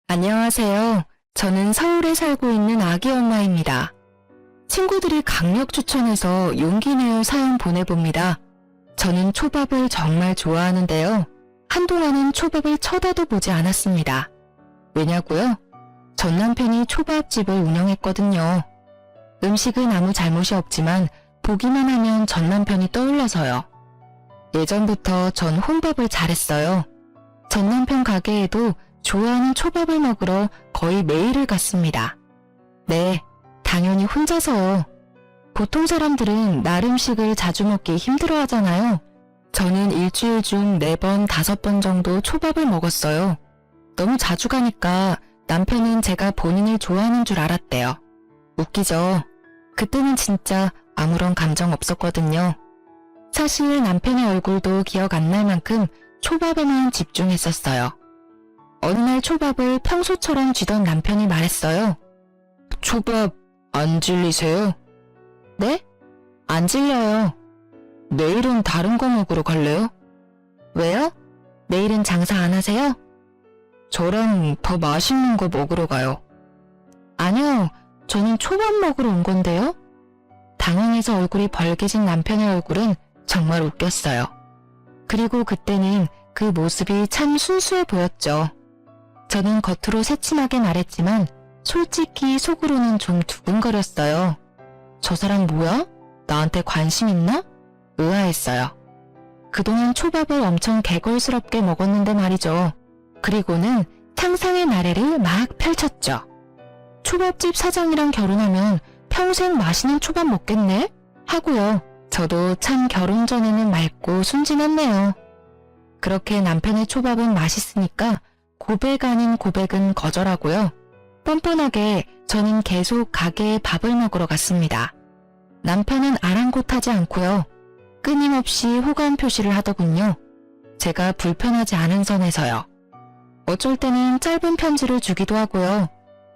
안녕하세요. 저는 서울에 살고 있는 아기 엄마입니다. 친구들이 강력 추천해서 용기 내어 사연 보내봅니다. 저는 초밥을 정말 좋아하는데요. 한동안은 초밥을 쳐다도 보지 않았습니다. 왜냐고요? 전 남편이 초밥집을 운영했거든요. 음식은 아무 잘못이 없지만 보기만 하면 전 남편이 떠올라서요. 예전부터 전 혼밥을 잘했어요. 전 남편 가게에도 좋아하는 초밥을 먹으러 거의 매일을 갔습니다. 네, 당연히 혼자서요. 보통 사람들은 날 음식을 자주 먹기 힘들어 하잖아요. 저는 일주일 중 4번, 5번 정도 초밥을 먹었어요. 너무 자주 가니까 남편은 제가 본인을 좋아하는 줄 알았대요. 웃기죠? 그때는 진짜 아무런 감정 없었거든요. 사실 남편의 얼굴도 기억 안 날 만큼 초밥에만 집중했었어요. 어느 날 초밥을 평소처럼 쥐던 남편이 말했어요. 초밥 안 질리세요? 네? 안 질려요. 내일은 다른 거 먹으러 갈래요? 왜요? 내일은 장사 안 하세요? 저랑 더 맛있는 거 먹으러 가요. 아니요, 저는 초밥 먹으러 온 건데요. 당황해서 얼굴이 벌개진 남편의 얼굴은 정말 웃겼어요. 그리고 그때는 그 모습이 참 순수해 보였죠. 저는 겉으로 새침하게 말했지만 솔직히 속으로는 좀 두근거렸어요. 저 사람 뭐야? 나한테 관심 있나? 의아했어요. 그동안 초밥을 엄청 개걸스럽게 먹었는데 말이죠. 그리고는 상상의 나래를 막 펼쳤죠. 초밥집 사장이랑 결혼하면 평생 맛있는 초밥 먹겠네? 하고요. 저도 참 결혼 전에는 맑고 순진했네요. 그렇게 남편의 초밥은 맛있으니까 고백 아닌 고백은 거절하고요. 뻔뻔하게 저는 계속 가게에 밥을 먹으러 갔습니다. 남편은 아랑곳하지 않고요. 끊임없이 호감 표시를 하더군요. 제가 불편하지 않은 선에서요. 어쩔 때는 짧은 편지를 주기도 하고요.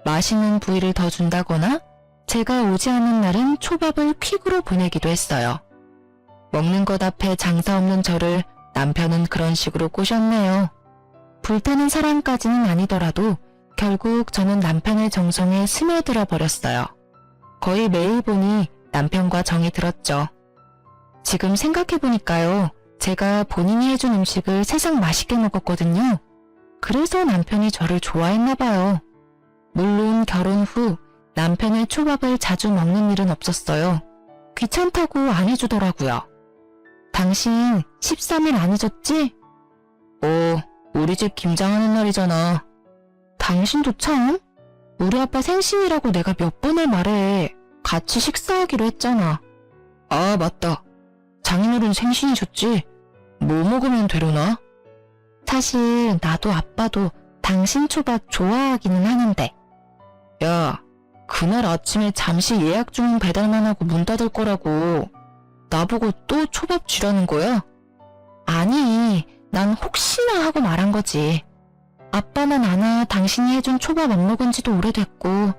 맛있는 부위를 더 준다거나 제가 오지 않는 날은 초밥을 퀵으로 보내기도 했어요. 먹는 것 앞에 장사 없는 저를 남편은 그런 식으로 꼬셨네요. 불타는 사랑까지는 아니더라도 결국 저는 남편의 정성에 스며들어 버렸어요. 거의 매일 보니 남편과 정이 들었죠. 지금 생각해보니까요. 제가 본인이 해준 음식을 세상 맛있게 먹었거든요. 그래서 남편이 저를 좋아했나봐요. 물론 결혼 후 남편의 초밥을 자주 먹는 일은 없었어요. 귀찮다고 안 해주더라고요. 당신 13일 안 잊었지? 우리 집 김장하는 날이잖아. 당신도 참? 우리 아빠 생신이라고 내가 몇 번을 말해. 같이 식사하기로 했잖아. 아, 맞다. 장인어른 생신이셨지? 뭐 먹으면 되려나? 사실 나도 아빠도 당신 초밥 좋아하기는 하는데. 야, 그날 아침에 잠시 예약 중인 배달만 하고 문 닫을 거라고. 나보고 또 초밥 쥐라는 거야? 아니, 난 혹시나 하고 말한 거지. 아빠는 아나 당신이 해준 초밥 안 먹은 지도 오래됐고,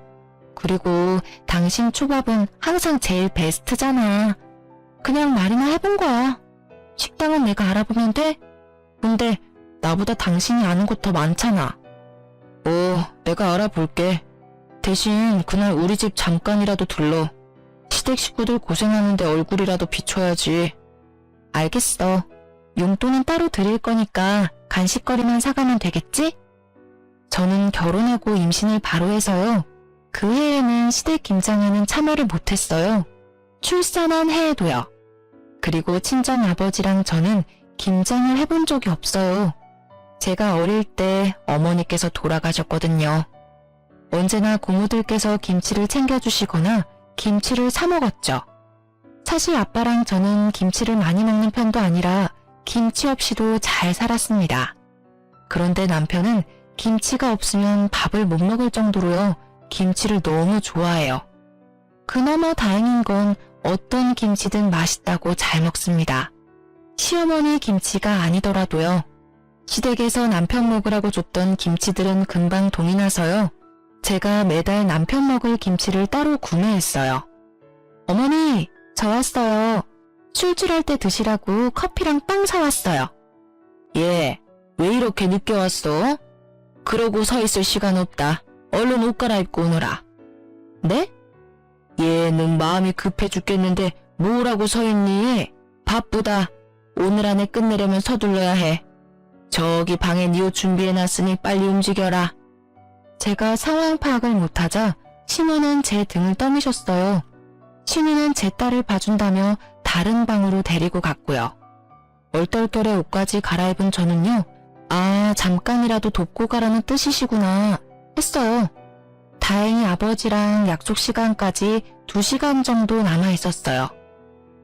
그리고 당신 초밥은 항상 제일 베스트잖아. 그냥 말이나 해본 거야. 식당은 내가 알아보면 돼? 근데 나보다 당신이 아는 곳 더 많잖아. 내가 알아볼게. 대신 그날 우리 집 잠깐이라도 들러. 시댁 식구들 고생하는데 얼굴이라도 비춰야지. 알겠어. 용돈은 따로 드릴 거니까 간식거리만 사가면 되겠지? 저는 결혼하고 임신을 바로 해서요. 그 해에는 시댁 김장에는 참여를 못했어요. 출산한 해에도요. 그리고 친정 아버지랑 저는 김장을 해본 적이 없어요. 제가 어릴 때 어머니께서 돌아가셨거든요. 언제나 고모들께서 김치를 챙겨주시거나 김치를 사 먹었죠. 사실 아빠랑 저는 김치를 많이 먹는 편도 아니라 김치 없이도 잘 살았습니다. 그런데 남편은 김치가 없으면 밥을 못 먹을 정도로요. 김치를 너무 좋아해요. 그나마 다행인 건 어떤 김치든 맛있다고 잘 먹습니다. 시어머니 김치가 아니더라도요. 시댁에서 남편 먹으라고 줬던 김치들은 금방 동이 나서요. 제가 매달 남편 먹을 김치를 따로 구매했어요. 어머니, 저 왔어요. 출출할 때 드시라고 커피랑 빵 사왔어요. 예, 왜 이렇게 늦게 왔어? 그러고 서 있을 시간 없다. 얼른 옷 갈아입고 오너라. 네? 얘는 마음이 급해 죽겠는데 뭐라고 서 있니? 바쁘다. 오늘 안에 끝내려면 서둘러야 해. 저기 방에 네 옷 준비해놨으니 빨리 움직여라. 제가 상황 파악을 못하자 신우는 제 등을 떠미셨어요. 신우는 제 딸을 봐준다며 다른 방으로 데리고 갔고요. 얼떨결에 옷까지 갈아입은 저는요. 아, 잠깐이라도 돕고 가라는 뜻이시구나 했어요. 다행히 아버지랑 약속 시간까지 2시간 정도 남아 있었어요.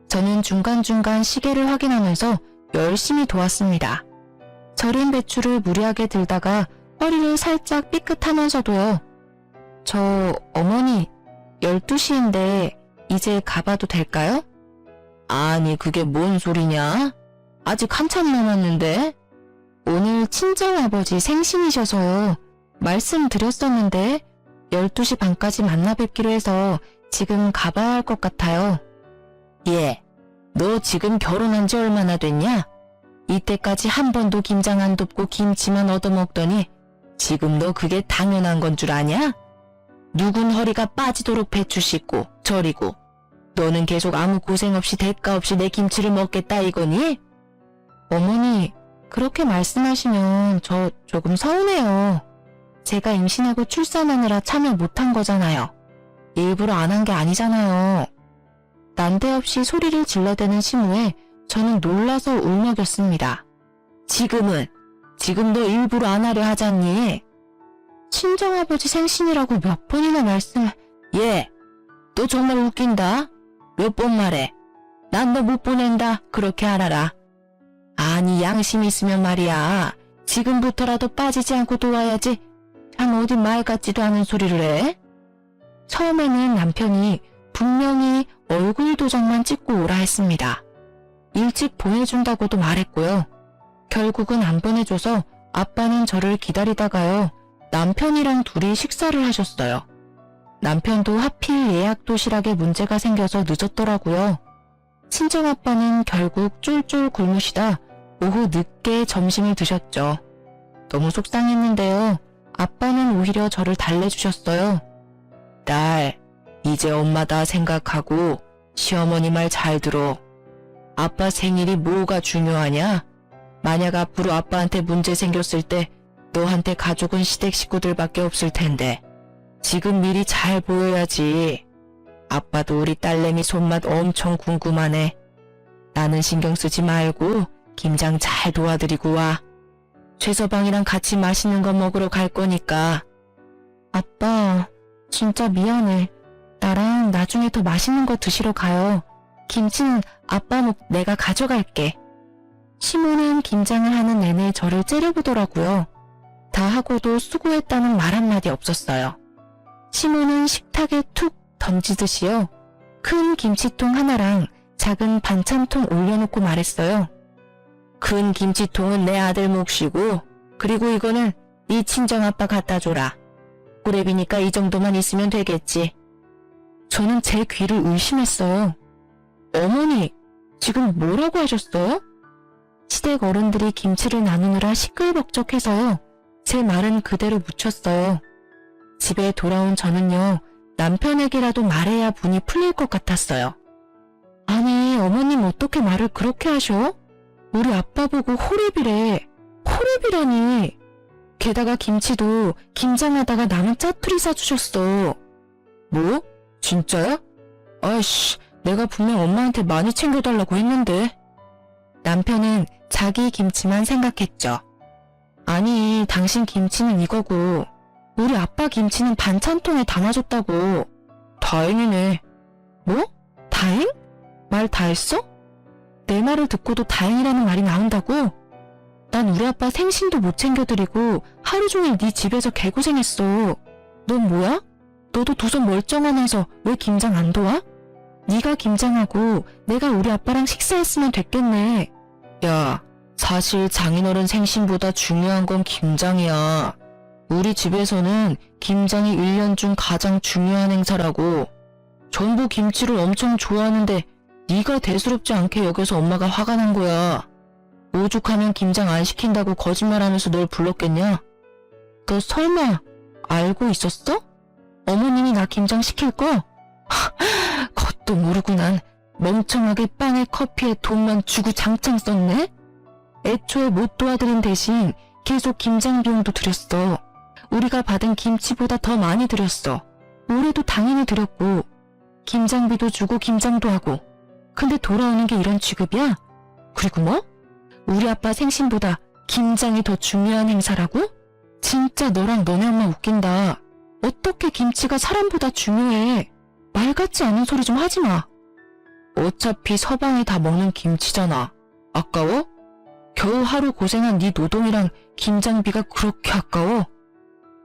저는 중간중간 시계를 확인하면서 열심히 도왔습니다. 절인 배추를 무리하게 들다가 허리를 살짝 삐끗하면서도요. 저 어머니 12시인데 이제 가봐도 될까요? 아니 그게 뭔 소리냐? 아직 한참 남았는데? 오늘 친정아버지 생신이셔서요. 말씀드렸었는데 12시 반까지 만나 뵙기로 해서 지금 가봐야 할 것 같아요. 예, 너 지금 결혼한 지 얼마나 됐냐? 이때까지 한 번도 김장 안 돕고 김치만 얻어먹더니 지금 너 그게 당연한 건 줄 아냐? 누군 허리가 빠지도록 배추 씻고 절이고 너는 계속 아무 고생 없이 대가 없이 내 김치를 먹겠다 이거니? 어머니, 그렇게 말씀하시면 저 조금 서운해요. 제가 임신하고 출산하느라 참여 못한 거잖아요. 일부러 안 한 게 아니잖아요. 난데없이 소리를 질러대는 시무에 저는 놀라서 울먹였습니다. 지금 너 일부러 안 하려 하잖니? 친정아버지 생신이라고 몇 번이나 말씀을... 예, 너 정말 웃긴다. 몇 번 말해. 난 너 못 보낸다. 그렇게 알아라. 아니 양심 있으면 말이야. 지금부터라도 빠지지 않고 도와야지. 참 어디 말 같지도 않은 소리를 해? 처음에는 남편이 분명히 얼굴 도장만 찍고 오라 했습니다. 일찍 보내준다고도 말했고요. 결국은 안 보내줘서 아빠는 저를 기다리다가요. 남편이랑 둘이 식사를 하셨어요. 남편도 하필 예약 도시락에 문제가 생겨서 늦었더라고요. 친정아빠는 결국 쫄쫄 굶으시다 오후 늦게 점심을 드셨죠. 너무 속상했는데요. 아빠는 오히려 저를 달래주셨어요. 딸, 이제 엄마다 생각하고 시어머니 말 잘 들어. 아빠 생일이 뭐가 중요하냐? 만약 앞으로 아빠한테 문제 생겼을 때 너한테 가족은 시댁 식구들밖에 없을 텐데 지금 미리 잘 보여야지. 아빠도 우리 딸내미 손맛 엄청 궁금하네. 나는 신경 쓰지 말고 김장 잘 도와드리고 와. 최서방이랑 같이 맛있는 거 먹으러 갈 거니까. 아빠, 진짜 미안해. 나랑 나중에 더 맛있는 거 드시러 가요. 김치는 아빠 목 내가 가져갈게. 시모는 김장을 하는 내내 저를 째려보더라고요. 다 하고도 수고했다는 말 한마디 없었어요. 시모는 식탁에 툭 던지듯이요. 큰 김치통 하나랑 작은 반찬통 올려놓고 말했어요. 큰 김치통은 내 아들 몫이고 그리고 이거는 네 친정아빠 갖다 줘라. 꾸레비니까 이 정도만 있으면 되겠지. 저는 제 귀를 의심했어요. 어머니, 지금 뭐라고 하셨어요? 시댁 어른들이 김치를 나누느라 시끌벅적해서요. 제 말은 그대로 묻혔어요. 집에 돌아온 저는요. 남편에게라도 말해야 분이 풀릴 것 같았어요. 아니, 어머님 어떻게 말을 그렇게 하셔? 우리 아빠 보고 호랩이래. 호랩이라니. 게다가 김치도 김장하다가 남은 짜투리 사주셨어. 뭐? 진짜야? 아이씨, 내가 분명 엄마한테 많이 챙겨달라고 했는데. 남편은 자기 김치만 생각했죠. 아니, 당신 김치는 이거고 우리 아빠 김치는 반찬통에 담아줬다고. 다행이네. 뭐? 다행? 말 다 했어? 내 말을 듣고도 다행이라는 말이 나온다고? 난 우리 아빠 생신도 못 챙겨드리고 하루 종일 네 집에서 개고생했어. 넌 뭐야? 너도 두 손 멀쩡한 애서 왜 김장 안 도와? 네가 김장하고 내가 우리 아빠랑 식사했으면 됐겠네. 야, 사실 장인어른 생신보다 중요한 건 김장이야. 우리 집에서는 김장이 1년 중 가장 중요한 행사라고. 전부 김치를 엄청 좋아하는데 네가 대수롭지 않게 여겨서 엄마가 화가 난 거야. 오죽하면 김장 안 시킨다고 거짓말하면서 널 불렀겠냐? 너 설마 알고 있었어? 어머님이 나 김장시킬 거? 그것도 모르고 난 멍청하게 빵에 커피에 돈만 주고 장창 썼네? 애초에 못 도와드린 대신 계속 김장 비용도 드렸어. 우리가 받은 김치보다 더 많이 드렸어. 올해도 당연히 드렸고 김장비도 주고 김장도 하고. 근데 돌아오는 게 이런 취급이야? 그리고 뭐? 우리 아빠 생신보다 김장이 더 중요한 행사라고? 진짜 너랑 너네 엄마 웃긴다. 어떻게 김치가 사람보다 중요해? 말 같지 않은 소리 좀 하지 마. 어차피 서방이 다 먹는 김치잖아. 아까워? 겨우 하루 고생한 네 노동이랑 김장비가 그렇게 아까워?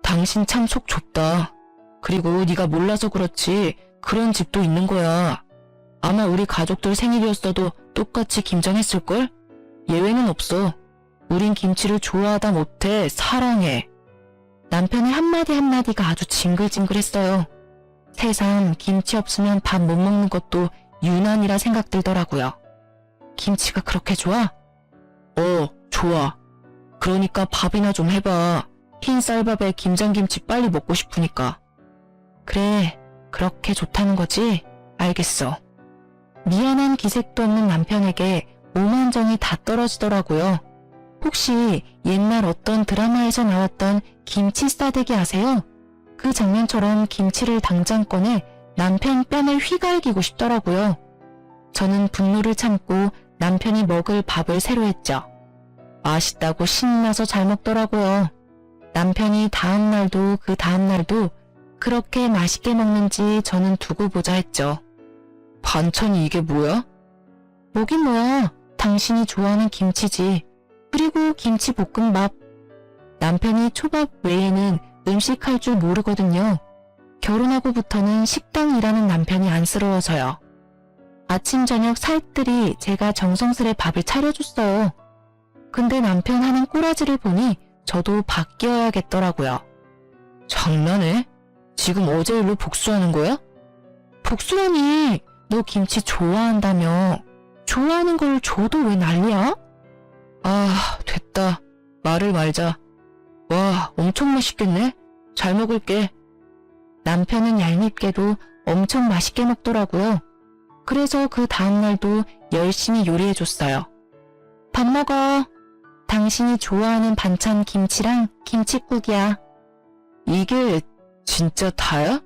당신 참 속 좁다. 그리고 네가 몰라서 그렇지 그런 집도 있는 거야. 아마 우리 가족들 생일이었어도 똑같이 김장했을걸? 예외는 없어. 우린 김치를 좋아하다 못해 사랑해. 남편의 한마디 한마디가 아주 징글징글했어요. 새삼 김치 없으면 밥 못 먹는 것도 유난이라 생각들더라고요. 김치가 그렇게 좋아? 좋아. 그러니까 밥이나 좀 해봐. 흰 쌀밥에 김장김치 빨리 먹고 싶으니까. 그래, 그렇게 좋다는 거지? 알겠어. 미안한 기색도 없는 남편에게 오만정이 다 떨어지더라고요. 혹시 옛날 어떤 드라마에서 나왔던 김치 싸대기 아세요? 그 장면처럼 김치를 당장 꺼내 남편 뺨을 휘갈기고 싶더라고요. 저는 분노를 참고 남편이 먹을 밥을 새로 했죠. 맛있다고 신나서 잘 먹더라고요. 남편이 다음날도 그 다음날도 그렇게 맛있게 먹는지 저는 두고 보자 했죠. 반찬이 이게 뭐야? 뭐긴 뭐야. 당신이 좋아하는 김치지. 그리고 김치볶음밥. 남편이 초밥 외에는 음식할 줄 모르거든요. 결혼하고부터는 식당 일하는 남편이 안쓰러워서요. 아침 저녁 살뜰히 제가 정성스레 밥을 차려줬어요. 근데 남편 하는 꼬라지를 보니 저도 바뀌어야겠더라고요. 장난해? 지금 어제 일로 복수하는 거야? 복수라니, 너 김치 좋아한다며. 좋아하는 걸 줘도 왜 난리야? 아, 됐다. 말을 말자. 와, 엄청 맛있겠네? 잘 먹을게. 남편은 얄밉게도 엄청 맛있게 먹더라고요. 그래서 그 다음날도 열심히 요리해줬어요. 밥 먹어. 당신이 좋아하는 반찬 김치랑 김칫국이야. 이게 진짜 다야?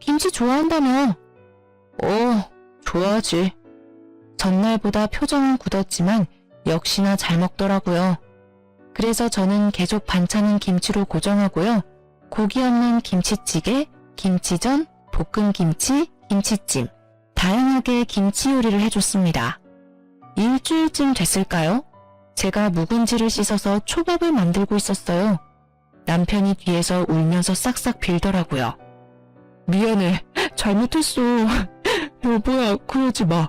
김치 좋아한다며. 좋아하지. 전날보다 표정은 굳었지만 역시나 잘 먹더라고요. 그래서 저는 계속 반찬은 김치로 고정하고요. 고기 없는 김치찌개, 김치전, 볶음김치, 김치찜, 다양하게 김치 요리를 해줬습니다. 일주일쯤 됐을까요? 제가 묵은지를 씻어서 초밥을 만들고 있었어요. 남편이 뒤에서 울면서 싹싹 빌더라고요. 미안해. 잘못했어. 여보야, 그러지 마.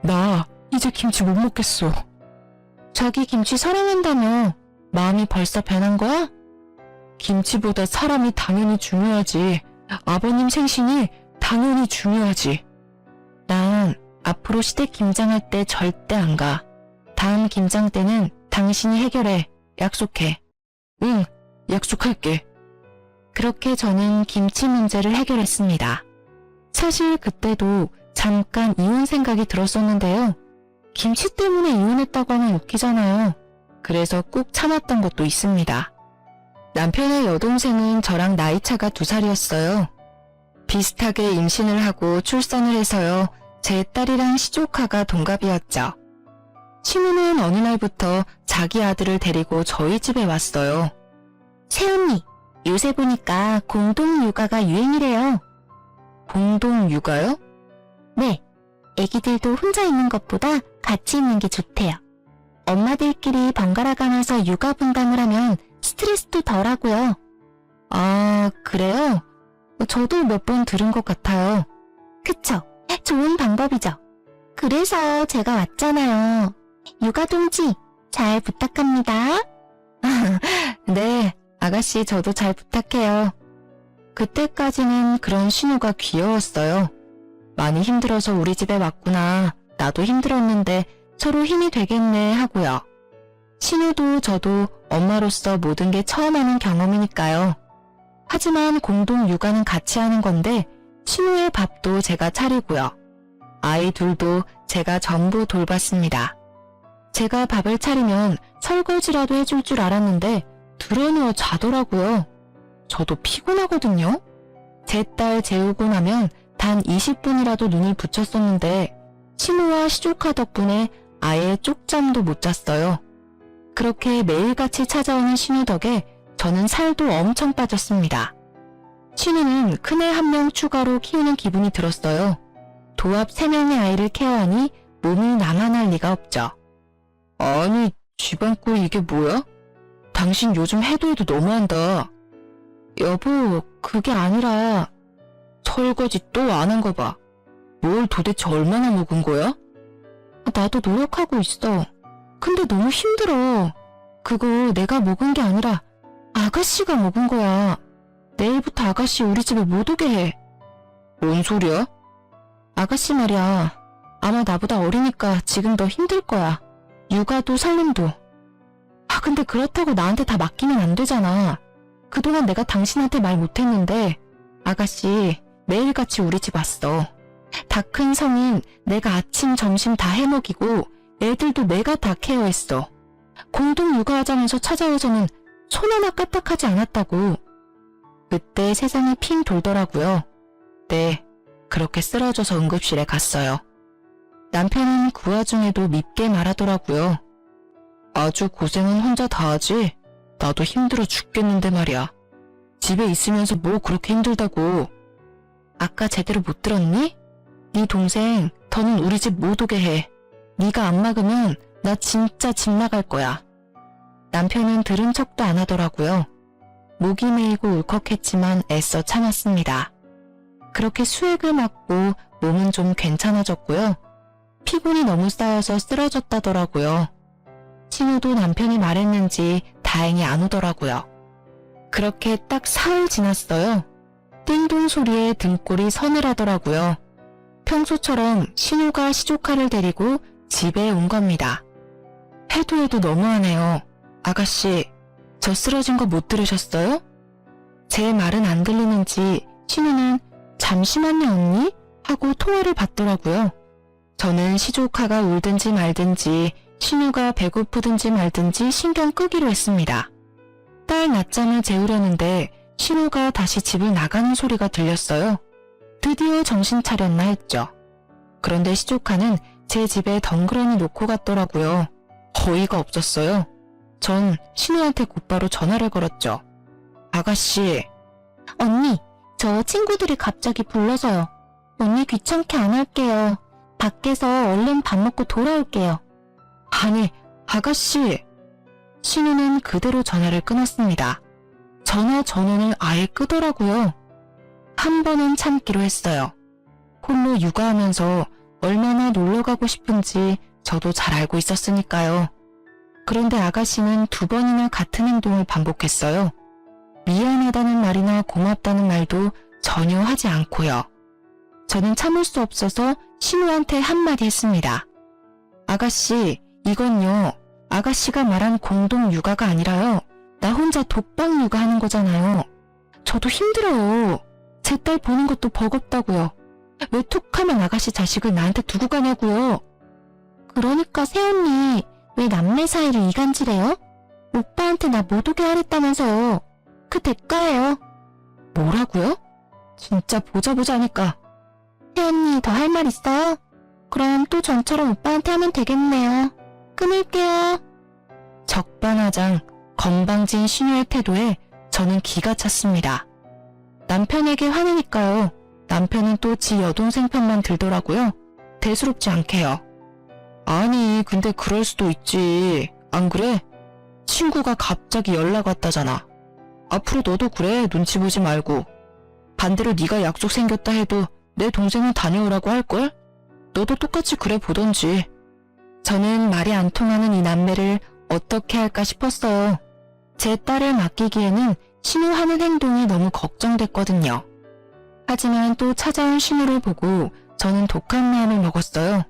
나 이제 김치 못 먹겠어. 자기 김치 사랑한다며. 마음이 벌써 변한 거야? 김치보다 사람이 당연히 중요하지. 아버님 생신이 당연히 중요하지. 난 앞으로 시댁 김장할 때 절대 안 가. 다음 김장 때는 당신이 해결해. 약속해. 응, 약속할게. 그렇게 저는 김치 문제를 해결했습니다. 사실 그때도 잠깐 이혼 생각이 들었었는데요. 김치 때문에 이혼했다고 하면 웃기잖아요. 그래서 꾹 참았던 것도 있습니다. 남편의 여동생은 저랑 나이차가 2살이었어요. 비슷하게 임신을 하고 출산을 해서요. 제 딸이랑 시조카가 동갑이었죠. 시무는 어느 날부터 자기 아들을 데리고 저희 집에 왔어요. 새언니, 요새 보니까 공동육아가 유행이래요. 공동육아요? 네, 애기들도 혼자 있는 것보다 같이 있는 게 좋대요. 엄마들끼리 번갈아 가면서 육아 분담을 하면 스트레스도 덜하고요. 아, 그래요? 저도 몇 번 들은 것 같아요. 그쵸? 좋은 방법이죠. 그래서 제가 왔잖아요. 육아동지, 잘 부탁합니다. 네, 아가씨 저도 잘 부탁해요. 그때까지는 그런 신호가 귀여웠어요. 많이 힘들어서 우리 집에 왔구나. 나도 힘들었는데 서로 힘이 되겠네 하고요. 신우도 저도 엄마로서 모든 게 처음 하는 경험이니까요. 하지만 공동 육아는 같이 하는 건데 신우의 밥도 제가 차리고요. 아이 둘도 제가 전부 돌봤습니다. 제가 밥을 차리면 설거지라도 해줄 줄 알았는데 드러누워 자더라고요. 저도 피곤하거든요. 제 딸 재우고 나면 단 20분이라도 눈을 붙였었는데 신우와 시조카 덕분에 아예 쪽잠도 못 잤어요. 그렇게 매일같이 찾아오는 신우 덕에 저는 살도 엄청 빠졌습니다. 신우는 큰애 한 명 추가로 키우는 기분이 들었어요. 도합 3명의 아이를 케어하니 몸이 나만 할 리가 없죠. 아니, 집안꼴 이게 뭐야? 당신 요즘 해도 너무한다. 여보, 그게 아니라 설거지 또 안 한 거 봐. 뭘 도대체 얼마나 먹은 거야? 나도 노력하고 있어. 근데 너무 힘들어. 그거 내가 먹은 게 아니라 아가씨가 먹은 거야. 내일부터 아가씨 우리 집에 못 오게 해. 뭔 소리야? 아가씨 말이야. 아마 나보다 어리니까 지금 더 힘들 거야. 육아도 살림도. 근데 그렇다고 나한테 다 맡기면 안 되잖아. 그동안 내가 당신한테 말 못했는데 아가씨 매일같이 우리 집 왔어. 다 큰 성인 내가 아침 점심 다 해먹이고 애들도 내가 다 케어했어. 공동 육아하자면서 찾아와서는 손 하나 까딱하지 않았다고. 그때 세상이 핑 돌더라고요. 네, 그렇게 쓰러져서 응급실에 갔어요. 남편은 그 와중에도 밉게 말하더라고요. 아주 고생은 혼자 다 하지? 나도 힘들어 죽겠는데 말이야. 집에 있으면서 뭐 그렇게 힘들다고. 아까 제대로 못 들었니? 네 동생 더는 우리 집 못 오게 해. 네가 안 막으면 나 진짜 집 나갈 거야. 남편은 들은 척도 안 하더라고요. 목이 메이고 울컥했지만 애써 참았습니다. 그렇게 수액을 맞고 몸은 좀 괜찮아졌고요. 피곤이 너무 쌓여서 쓰러졌다더라고요. 신우도 남편이 말했는지 다행히 안 오더라고요. 그렇게 딱 사흘 지났어요. 띵동 소리에 등골이 서늘하더라고요. 평소처럼 신우가 시조카를 데리고 집에 온 겁니다. 해도 너무하네요. 아가씨, 저 쓰러진 거 못 들으셨어요? 제 말은 안 들리는지 신우는 잠시만요 언니? 하고 통화를 받더라고요. 저는 시조카가 울든지 말든지 신우가 배고프든지 말든지 신경 끄기로 했습니다. 딸 낮잠을 재우려는데 신우가 다시 집을 나가는 소리가 들렸어요. 드디어 정신 차렸나 했죠. 그런데 시조카는 제 집에 덩그러니 놓고 갔더라고요. 어이가 없었어요. 전 신우한테 곧바로 전화를 걸었죠. 아가씨. 언니, 저 친구들이 갑자기 불러서요. 언니 귀찮게 안 할게요. 밖에서 얼른 밥 먹고 돌아올게요. 아니, 아가씨. 신우는 그대로 전화를 끊었습니다. 전화 전원을 아예 끄더라고요. 한 번은 참기로 했어요. 홀로 육아하면서 얼마나 놀러가고 싶은지 저도 잘 알고 있었으니까요. 그런데 아가씨는 2번이나 같은 행동을 반복했어요. 미안하다는 말이나 고맙다는 말도 전혀 하지 않고요. 저는 참을 수 없어서 신우한테 한마디 했습니다. 아가씨, 이건요. 아가씨가 말한 공동 육아가 아니라요. 나 혼자 독박 육아하는 거잖아요. 저도 힘들어요. 제 딸 보는 것도 버겁다고요. 왜 툭하면 아가씨 자식을 나한테 두고 가냐고요. 그러니까 새언니 왜 남매 사이를 이간질해요? 오빠한테 나 못 오게 하랬다면서요. 그 대가예요. 뭐라고요? 진짜 보자니까. 새언니 더 할 말 있어요? 그럼 또 전처럼 오빠한테 하면 되겠네요. 끊을게요. 적반하장 건방진 신우의 태도에 저는 기가 찼습니다. 남편에게 화내니까요. 남편은 또 지 여동생 편만 들더라고요. 대수롭지 않게요. 아니 근데 그럴 수도 있지. 안 그래? 친구가 갑자기 연락 왔다잖아. 앞으로 너도 그래. 눈치 보지 말고. 반대로 네가 약속 생겼다 해도 내 동생은 다녀오라고 할걸? 너도 똑같이 그래 보던지. 저는 말이 안 통하는 이 남매를 어떻게 할까 싶었어요. 제 딸을 맡기기에는 신우 하는 행동이 너무 걱정됐거든요. 하지만 또 찾아온 신우를 보고 저는 독한 마음을 먹었어요.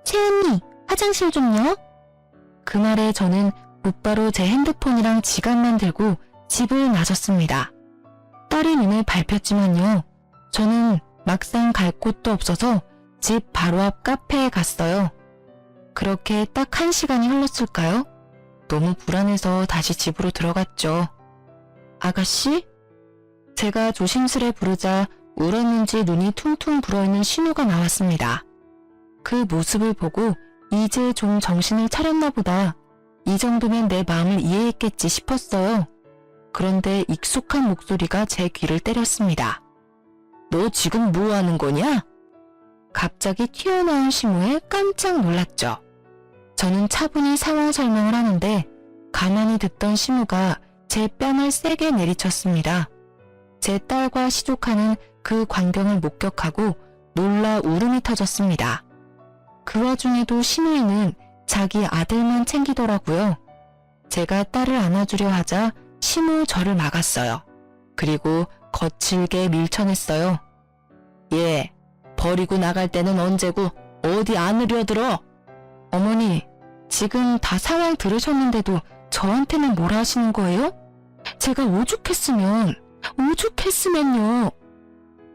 채언니, 화장실 좀요. 그날에 저는 곧바로 제 핸드폰이랑 지갑만 들고 집을 나섰습니다. 딸이 눈에 밟혔지만요. 저는 막상 갈 곳도 없어서 집 바로 앞 카페에 갔어요. 그렇게 딱 1시간이 흘렀을까요? 너무 불안해서 다시 집으로 들어갔죠. 아가씨? 제가 조심스레 부르자 울었는지 눈이 퉁퉁 불어있는 신우가 나왔습니다. 그 모습을 보고 이제 좀 정신을 차렸나 보다. 이 정도면 내 마음을 이해했겠지 싶었어요. 그런데 익숙한 목소리가 제 귀를 때렸습니다. 너 지금 뭐 하는 거냐? 갑자기 튀어나온 신우에 깜짝 놀랐죠. 저는 차분히 상황 설명을 하는데 가만히 듣던 신우가 제 뺨을 세게 내리쳤습니다. 제 딸과 시족하는 그 광경을 목격하고 놀라 울음이 터졌습니다. 그 와중에도 신우이는 자기 아들만 챙기더라고요. 제가 딸을 안아주려 하자 신우 저를 막았어요. 그리고 거칠게 밀쳐냈어요. 얘, 버리고 나갈 때는 언제고 어디 안으려 들어? 어머니, 지금 다 상황 들으셨는데도 저한테는 뭐라 하시는 거예요? 제가 오죽했으면요.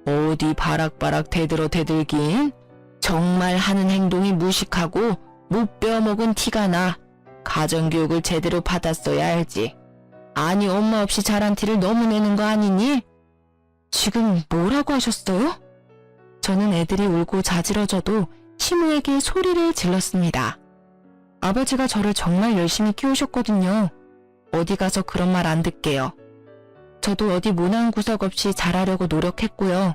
어디 바락바락 대들긴? 정말 하는 행동이 무식하고 못 배워먹은 티가 나. 가정교육을 제대로 받았어야 알지. 아니 엄마 없이 자란 티를 너무 내는 거 아니니? 지금 뭐라고 하셨어요? 저는 애들이 울고 자지러져도 신우에게 소리를 질렀습니다. 아버지가 저를 정말 열심히 키우셨거든요. 어디 가서 그런 말 안 듣게요. 저도 어디 모난 구석 없이 잘하려고 노력했고요.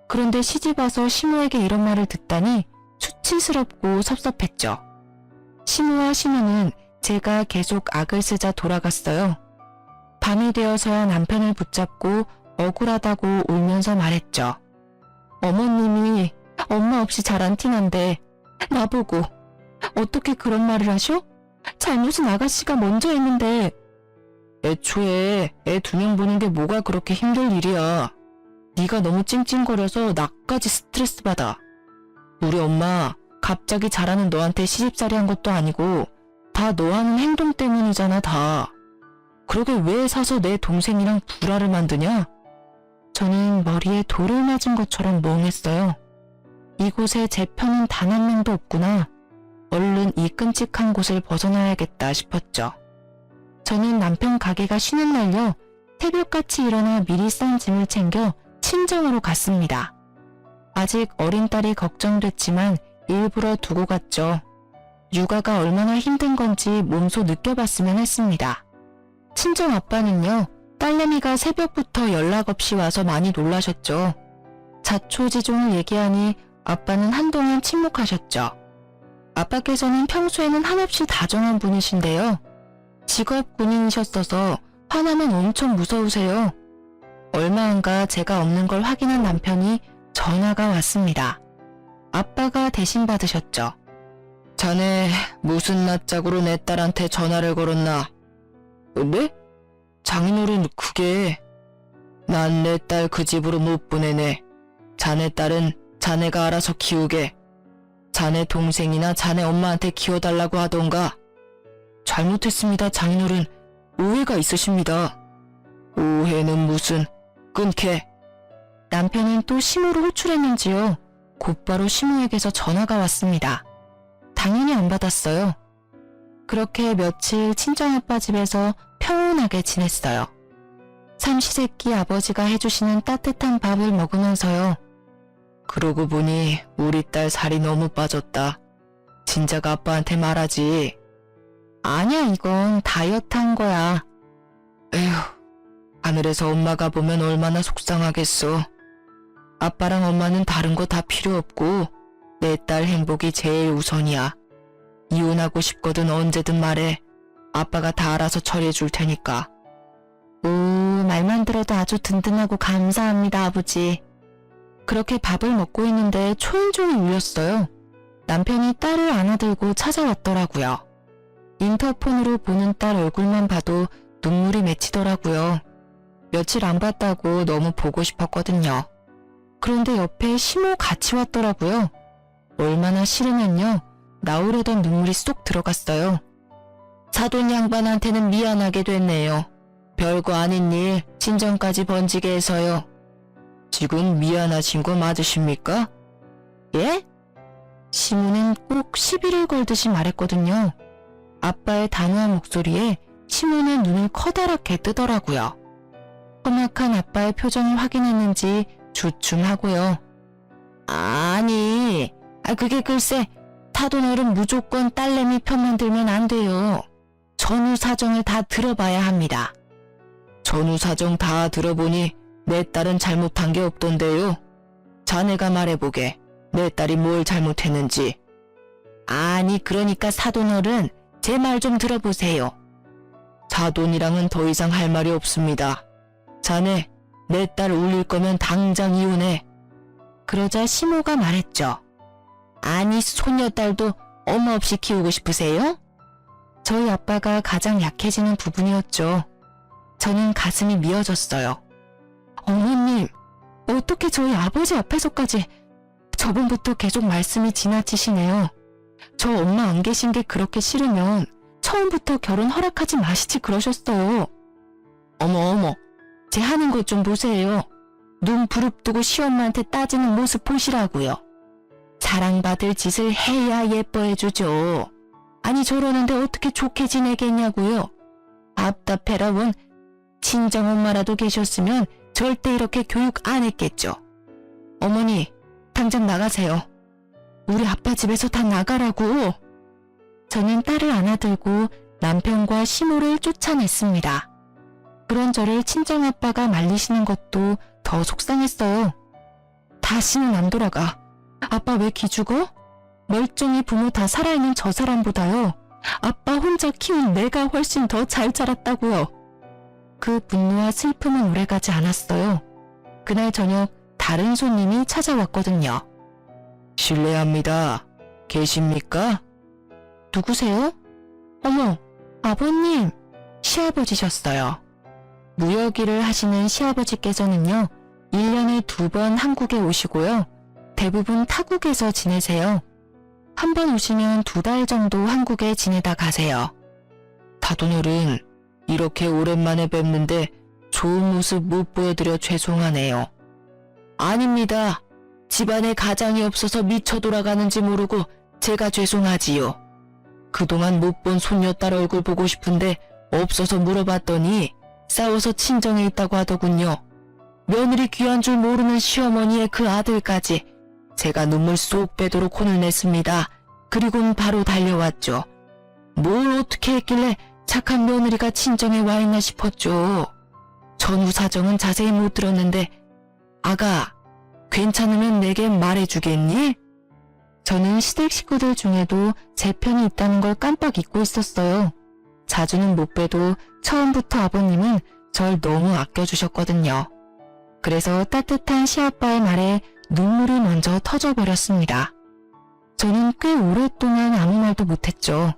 그런데 시집와서 신우에게 이런 말을 듣다니 수치스럽고 섭섭했죠. 신우와 신우는 제가 계속 악을 쓰자 돌아갔어요. 밤이 되어서야 남편을 붙잡고 억울하다고 울면서 말했죠. 어머님이 엄마 없이 자란 티난데 나보고 어떻게 그런 말을 하셔? 잘못은 아가씨가 먼저 했는데. 애초에 애 2명 보는 게 뭐가 그렇게 힘들 일이야. 네가 너무 찡찡거려서 나까지 스트레스 받아. 우리 엄마 갑자기 자라는 너한테 시집살이 한 것도 아니고 다 너 하는 행동 때문이잖아 다. 그러게 왜 사서 내 동생이랑 불화를 만드냐? 저는 머리에 돌을 맞은 것처럼 멍했어요. 이곳에 제 편은 단 한 명도 없구나. 얼른 이 끔찍한 곳을 벗어나야겠다 싶었죠. 저는 남편 가게가 쉬는 날요. 새벽같이 일어나 미리 싼 짐을 챙겨 친정으로 갔습니다. 아직 어린 딸이 걱정됐지만 일부러 두고 갔죠. 육아가 얼마나 힘든 건지 몸소 느껴봤으면 했습니다. 친정 아빠는요. 딸내미가 새벽부터 연락 없이 와서 많이 놀라셨죠. 자초지종을 얘기하니 아빠는 한동안 침묵하셨죠. 아빠께서는 평소에는 한없이 다정한 분이신데요. 직업 군인이셨어서 화나면 엄청 무서우세요. 얼마 안가 제가 없는 걸 확인한 남편이 전화가 왔습니다. 아빠가 대신 받으셨죠. 자네 무슨 낯짝으로 내 딸한테 전화를 걸었나? 네? 장인어른 그게... 난 내 딸 그 집으로 못 보내네. 자네 딸은 자네가 알아서 키우게. 자네 동생이나 자네 엄마한테 키워달라고 하던가. 잘못했습니다, 장인어른. 오해가 있으십니다. 오해는 무슨... 끊게. 남편은 또 시무로 호출했는지요. 곧바로 시무에게서 전화가 왔습니다. 당연히 안 받았어요. 그렇게 며칠 친정아빠 집에서 평온하게 지냈어요. 삼시세끼 아버지가 해주시는 따뜻한 밥을 먹으면서요. 그러고 보니 우리 딸 살이 너무 빠졌다. 진작 아빠한테 말하지. 아니야, 이건 다이어트 한 거야. 에휴, 하늘에서 엄마가 보면 얼마나 속상하겠어. 아빠랑 엄마는 다른 거 다 필요 없고 내 딸 행복이 제일 우선이야. 이혼하고 싶거든 언제든 말해. 아빠가 다 알아서 처리해 줄 테니까. 오, 말만 들어도 아주 든든하고 감사합니다, 아버지. 그렇게 밥을 먹고 있는데 초인종이 울렸어요. 남편이 딸을 안아들고 찾아왔더라고요. 인터폰으로 보는 딸 얼굴만 봐도 눈물이 맺히더라고요. 며칠 안 봤다고 너무 보고 싶었거든요. 그런데 옆에 시모 같이 왔더라고요. 얼마나 싫으면요. 나오려던 눈물이 쏙 들어갔어요. 사돈 양반한테는 미안하게 됐네요. 별거 아닌 일 친정까지 번지게 해서요. 지금 미안하신 거 맞으십니까? 예? 시모는 꼭 시비를 걸듯이 말했거든요. 아빠의 단호한 목소리에 시모는 눈을 커다랗게 뜨더라고요. 험악한 아빠의 표정을 확인했는지 주춤하고요. 아니, 그게 글쎄 타돈어른 무조건 딸내미 편만 들면 안 돼요. 전후 사정을 다 들어봐야 합니다. 전후 사정 다 들어보니 내 딸은 잘못한 게 없던데요. 자네가 말해보게. 내 딸이 뭘 잘못했는지. 아니 그러니까 사돈어른 제 말 좀 들어보세요. 사돈이랑은 더 이상 할 말이 없습니다. 자네 내 딸 울릴 거면 당장 이혼해. 그러자 시모가 말했죠. 아니 소녀딸도 엄마 없이 키우고 싶으세요? 저희 아빠가 가장 약해지는 부분이었죠. 저는 가슴이 미어졌어요. 어머님, 어떻게 저희 아버지 앞에서까지. 저번부터 계속 말씀이 지나치시네요. 저 엄마 안 계신 게 그렇게 싫으면 처음부터 결혼 허락하지 마시지 그러셨어요. 어머, 제 하는 것 좀 보세요. 눈 부릅뜨고 시엄마한테 따지는 모습 보시라고요. 사랑받을 짓을 해야 예뻐해주죠. 아니 저러는데 어떻게 좋게 지내겠냐고요. 답답해라 원. 친정엄마라도 계셨으면 절대 이렇게 교육 안 했겠죠. 어머니, 당장 나가세요. 우리 아빠 집에서 다 나가라고. 저는 딸을 안아들고 남편과 시모를 쫓아냈습니다. 그런 저를 친정아빠가 말리시는 것도 더 속상했어요. 다시는 안 돌아가. 아빠 왜 기죽어? 멀쩡히 부모 다 살아있는 저 사람보다요. 아빠 혼자 키운 내가 훨씬 더 잘 자랐다고요. 그 분노와 슬픔은 오래가지 않았어요. 그날 저녁 다른 손님이 찾아왔거든요. 실례합니다. 계십니까? 누구세요? 어머, 아버님, 시아버지셨어요. 무역일을 하시는 시아버지께서는요, 1년에 2번 한국에 오시고요. 대부분 타국에서 지내세요. 한 번 오시면 2달 정도 한국에 지내다 가세요. 다돈어른, 이렇게 오랜만에 뵙는데 좋은 모습 못 보여드려 죄송하네요. 아닙니다. 집안에 가장이 없어서 미쳐 돌아가는지 모르고 제가 죄송하지요. 그동안 못 본 손녀딸 얼굴 보고 싶은데 없어서 물어봤더니 싸워서 친정에 있다고 하더군요. 며느리 귀한 줄 모르는 시어머니의 그 아들까지. 제가 눈물 쏙 빼도록 혼을 냈습니다. 그리고는 바로 달려왔죠. 뭘 어떻게 했길래 착한 며느리가 친정에 와 있나 싶었죠. 전후 사정은 자세히 못 들었는데 아가, 괜찮으면 내게 말해주겠니? 저는 시댁 식구들 중에도 제 편이 있다는 걸 깜빡 잊고 있었어요. 자주는 못 뵈도 처음부터 아버님은 절 너무 아껴주셨거든요. 그래서 따뜻한 시아빠의 말에 눈물이 먼저 터져버렸습니다. 저는 꽤 오랫동안 아무 말도 못했죠.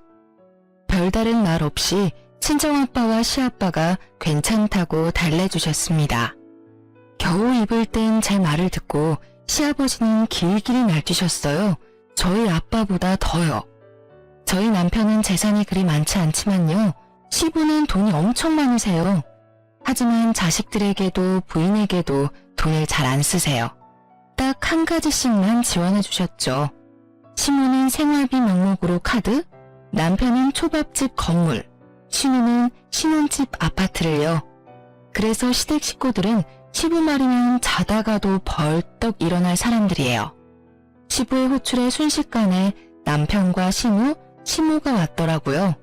별다른 말 없이 친정아빠와 시아빠가 괜찮다고 달래주셨습니다. 겨우 입을 땐 제 말을 듣고 시아버지는 길길이 날뛰셨어요. 저희 아빠보다 더요. 저희 남편은 재산이 그리 많지 않지만요. 시부는 돈이 엄청 많으세요. 하지만 자식들에게도 부인에게도 돈을 잘 안 쓰세요. 딱 한 가지씩만 지원해 주셨죠. 시모는 생활비 명목으로 카드, 남편은 초밥집 건물, 시누는 신혼집 아파트를요. 그래서 시댁 식구들은 시부 말이면 자다가도 벌떡 일어날 사람들이에요. 시부의 호출에 순식간에 남편과 시누, 시모가 왔더라고요.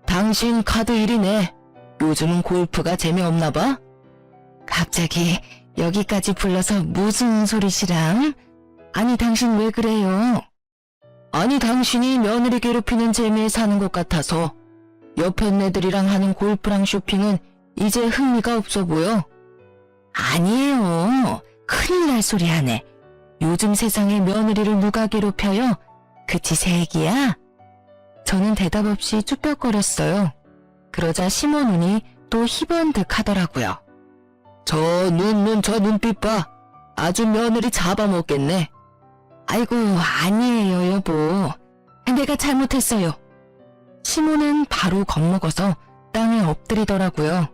당신 카드 일이네. 요즘은 골프가 재미없나 봐? 갑자기 여기까지 불러서 무슨 소리시람? 아니 당신 왜 그래요? 아니 당신이 며느리 괴롭히는 재미에 사는 것 같아서 옆에 애들이랑 하는 골프랑 쇼핑은 이제 흥미가 없어 보여. 아니에요. 큰일 날 소리 하네. 요즘 세상에 며느리를 누가 괴롭혀요? 그 짓의 얘기야? 저는 대답 없이 쭈뼛거렸어요. 그러자 시모 눈이 또 희번득 하더라고요. 저 눈빛 봐. 아주 며느리 잡아먹겠네. 아이고 아니에요 여보. 내가 잘못했어요. 시모는 바로 겁먹어서 땅에 엎드리더라고요.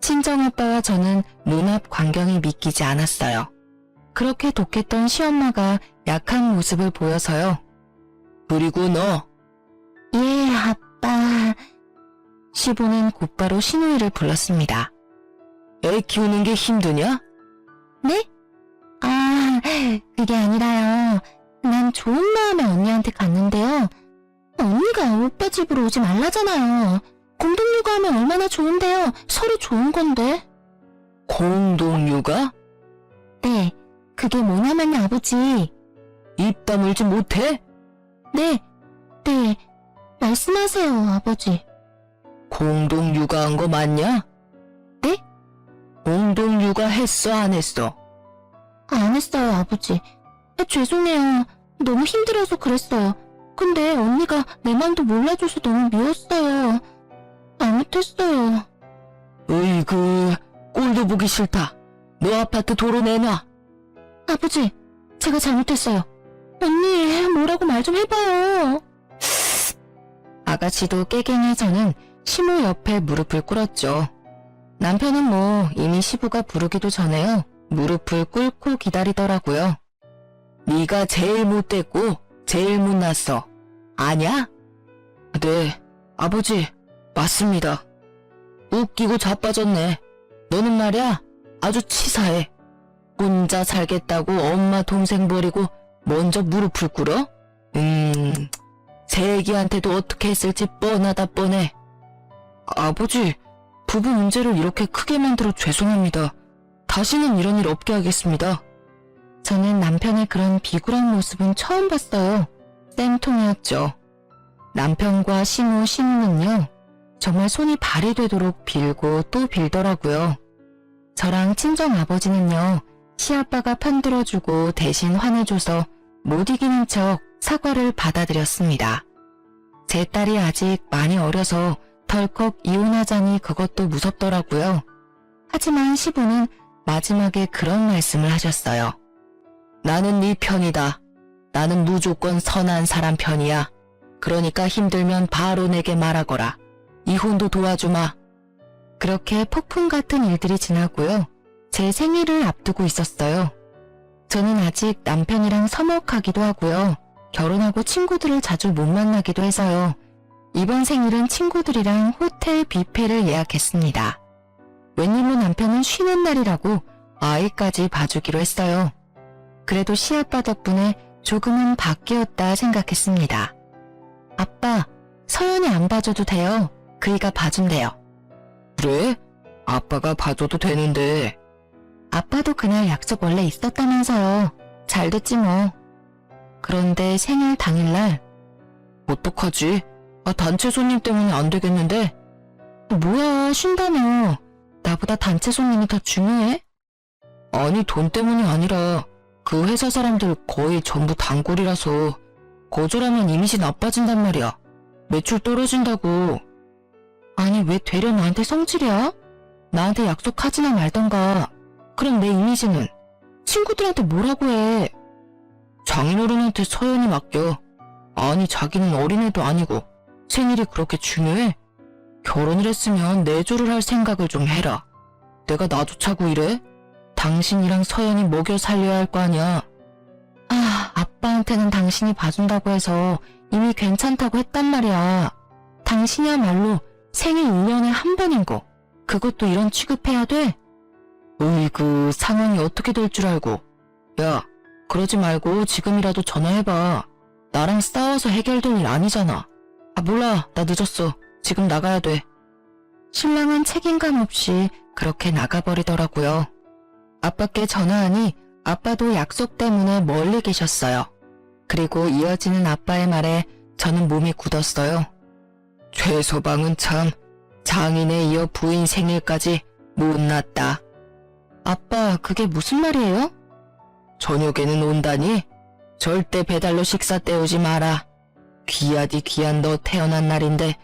친정아빠와 저는 눈앞 광경이 믿기지 않았어요. 그렇게 독했던 시엄마가 약한 모습을 보여서요. 그리고 너. 예, 아빠. 시부는 곧바로 시누이를 불렀습니다. 애 키우는 게 힘드냐? 네? 아, 그게 아니라요. 난 좋은 마음에 언니한테 갔는데요. 언니가 오빠 집으로 오지 말라잖아요. 공동육아하면 얼마나 좋은데요. 서로 좋은 건데. 공동육아? 네, 그게 뭐냐면 아버지. 입 다물지 못해? 네, 말씀하세요, 아버지. 공동육아한 거 맞냐? 네? 공동육아 했어, 안 했어? 안 했어요, 아버지. 죄송해요. 너무 힘들어서 그랬어요. 근데 언니가 내 맘도 몰라줘서 너무 미웠어요. 잘못했어요. 으이구, 꼴도 보기 싫다. 너 아파트 도로 내놔. 아버지, 제가 잘못했어요. 언니, 뭐라고 말 좀 해봐요. 아가씨도 깨갱해 저는 시모 옆에 무릎을 꿇었죠. 남편은 뭐 이미 시부가 부르기도 전에요. 무릎을 꿇고 기다리더라고요. 네가 제일 못됐고 제일 못났어. 아냐? 네, 아버지, 맞습니다. 웃기고 자빠졌네. 너는 말이야, 아주 치사해. 혼자 살겠다고 엄마 동생 버리고 먼저 무릎을 꿇어? 제 애기한테도 어떻게 했을지 뻔하다 뻔해. 아버지, 부부 문제를 이렇게 크게 만들어 죄송합니다. 다시는 이런 일 없게 하겠습니다. 저는 남편의 그런 비굴한 모습은 처음 봤어요. 쌤통이었죠. 남편과 시모, 시누는요, 정말 손이 발이 되도록 빌고 또 빌더라고요. 저랑 친정아버지는요, 시아빠가 편들어주고 대신 화내줘서 못 이기는 척 사과를 받아들였습니다. 제 딸이 아직 많이 어려서 덜컥 이혼하자니 그것도 무섭더라고요. 하지만 시부는 마지막에 그런 말씀을 하셨어요. 나는 네 편이다. 나는 무조건 선한 사람 편이야. 그러니까 힘들면 바로 내게 말하거라. 이혼도 도와주마. 그렇게 폭풍 같은 일들이 지나고요. 제 생일을 앞두고 있었어요. 저는 아직 남편이랑 서먹하기도 하고요. 결혼하고 친구들을 자주 못 만나기도 해서요. 이번 생일은 친구들이랑 호텔 뷔페를 예약했습니다. 웬일로 남편은 쉬는 날이라고 아이까지 봐주기로 했어요. 그래도 시아빠 덕분에 조금은 바뀌었다 생각했습니다. 아빠, 서연이 안 봐줘도 돼요. 그이가 봐준대요. 그래? 아빠가 봐줘도 되는데. 아빠도 그날 약속 원래 있었다면서요. 잘 됐지 뭐. 그런데 생일 당일날. 어떡하지? 단체 손님 때문에 안 되겠는데? 뭐야, 쉰다며. 나보다 단체 손님이 더 중요해? 아니, 돈 때문이 아니라 그 회사 사람들 거의 전부 단골이라서 거절하면 이미지 나빠진단 말이야. 매출 떨어진다고. 아니, 왜 되려 나한테 성질이야? 나한테 약속하지나 말던가. 그럼 내 이미지는? 친구들한테 뭐라고 해? 장인어른한테 서연이 맡겨. 아니, 자기는 어린애도 아니고 생일이 그렇게 중요해? 결혼을 했으면 내조를 할 생각을 좀 해라. 내가 나조차고 이래? 당신이랑 서연이 먹여 살려야 할 거 아니야. 아빠한테는 당신이 봐준다고 해서 이미 괜찮다고 했단 말이야. 당신이야말로 생일 1년에 한 번인 거. 그것도 이런 취급해야 돼? 으이구, 상황이 어떻게 될 줄 알고. 야, 그러지 말고 지금이라도 전화해봐. 나랑 싸워서 해결될 일 아니잖아. 몰라, 나 늦었어. 지금 나가야 돼. 신랑은 책임감 없이 그렇게 나가버리더라고요. 아빠께 전화하니 아빠도 약속 때문에 멀리 계셨어요. 그리고 이어지는 아빠의 말에 저는 몸이 굳었어요. 최소방은 참 장인에 이어 부인 생일까지 못났다. 아빠, 그게 무슨 말이에요? 저녁에는 온다니? 절대 배달로 식사 때우지 마라. 귀하디 귀한 너 태어난 날인데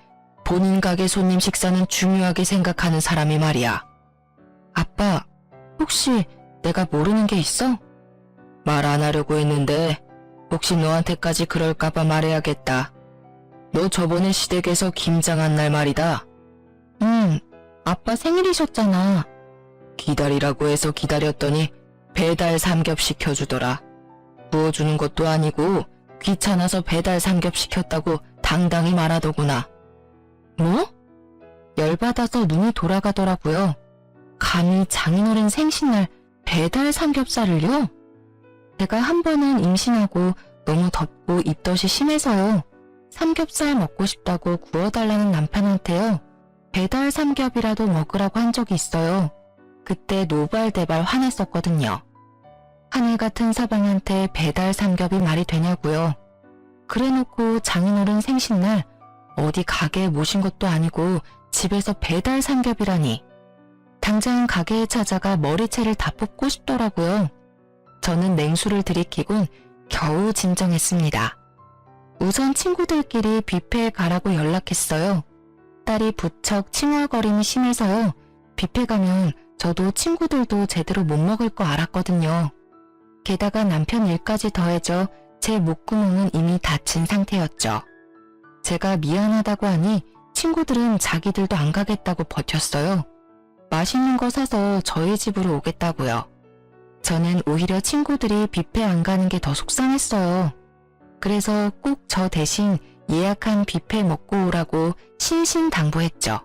본인 가게 손님 식사는 중요하게 생각하는 사람이 말이야. 아빠, 혹시 내가 모르는 게 있어? 말 안 하려고 했는데 혹시 너한테까지 그럴까봐 말해야겠다. 너 저번에 시댁에서 김장한 날 말이다. 아빠 생일이셨잖아. 기다리라고 해서 기다렸더니 배달 삼겹 시켜주더라. 구워주는 것도 아니고 귀찮아서 배달 삼겹 시켰다고 당당히 말하더구나. 뭐? 열받아서 눈이 돌아가더라고요. 감히 장인어른 생신날 배달 삼겹살을요? 제가 한 번은 임신하고 너무 덥고 입덧이 심해서요. 삼겹살 먹고 싶다고 구워달라는 남편한테요. 배달 삼겹이라도 먹으라고 한 적이 있어요. 그때 노발대발 화냈었거든요. 하늘 같은 서방한테 배달 삼겹이 말이 되냐고요. 그래놓고 장인어른 생신날 어디 가게에 모신 것도 아니고 집에서 배달 삼겹이라니. 당장 가게에 찾아가 머리채를 다 뽑고 싶더라고요. 저는 냉수를 들이키곤 겨우 진정했습니다. 우선 친구들끼리 뷔페에 가라고 연락했어요. 딸이 부쩍 칭얼거림이 심해서요. 뷔페 가면 저도 친구들도 제대로 못 먹을 거 알았거든요. 게다가 남편 일까지 더해져 제 목구멍은 이미 다친 상태였죠. 제가 미안하다고 하니 친구들은 자기들도 안 가겠다고 버텼어요. 맛있는 거 사서 저희 집으로 오겠다고요. 저는 오히려 친구들이 뷔페 안 가는 게 더 속상했어요. 그래서 꼭 저 대신 예약한 뷔페 먹고 오라고 신신당부했죠.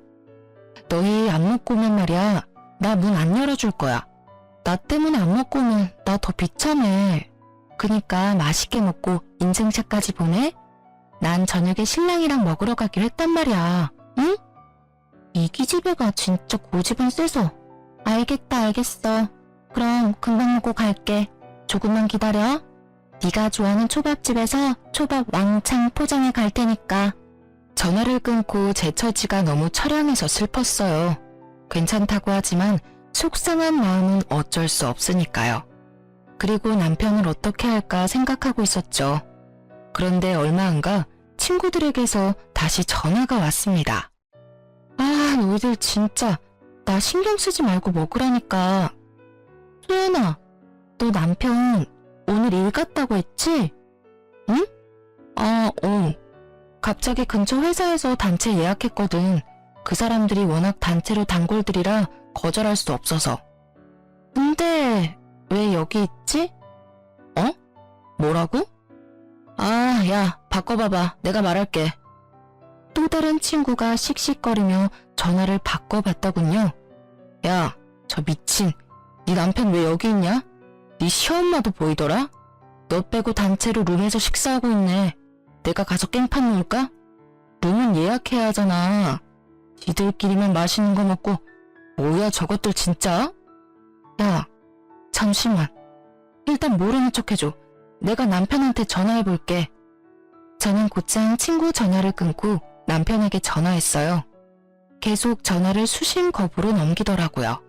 너희 안 먹고 오면 말이야, 나 문 안 열어줄 거야. 나 때문에 안 먹고 오면 나 더 비참해. 그니까 맛있게 먹고 인증샷까지 보내? 난 저녁에 신랑이랑 먹으러 가기로 했단 말이야. 응? 이 기집애가 진짜 고집은 세서. 알겠어. 그럼 금방 먹고 갈게. 조금만 기다려. 네가 좋아하는 초밥집에서 초밥 왕창 포장해 갈 테니까. 전화를 끊고 제 처지가 너무 처량해서 슬펐어요. 괜찮다고 하지만 속상한 마음은 어쩔 수 없으니까요. 그리고 남편을 어떻게 할까 생각하고 있었죠. 그런데 얼마 안 가 친구들에게서 다시 전화가 왔습니다. 아, 너희들 진짜 나 신경 쓰지 말고 먹으라니까. 소연아, 너 남편 오늘 일 갔다고 했지? 응? 갑자기 근처 회사에서 단체 예약했거든. 그 사람들이 워낙 단체로 단골들이라 거절할 수 없어서. 근데 왜 여기 있지? 어? 뭐라고? 아, 야, 바꿔봐봐. 내가 말할게. 또 다른 친구가 씩씩거리며 전화를 바꿔봤더군요. 야, 저 미친. 네 남편 왜 여기 있냐? 네 시엄마도 보이더라? 너 빼고 단체로 룸에서 식사하고 있네. 내가 가서 깽판 놓을까? 룸은 예약해야 하잖아. 지들끼리만 맛있는 거 먹고 뭐야 저것들 진짜? 야, 잠시만. 일단 모르는 척 해줘. 내가 남편한테 전화해볼게. 저는 곧장 친구 전화를 끊고 남편에게 전화했어요. 계속 전화를 수신 거부로 넘기더라고요.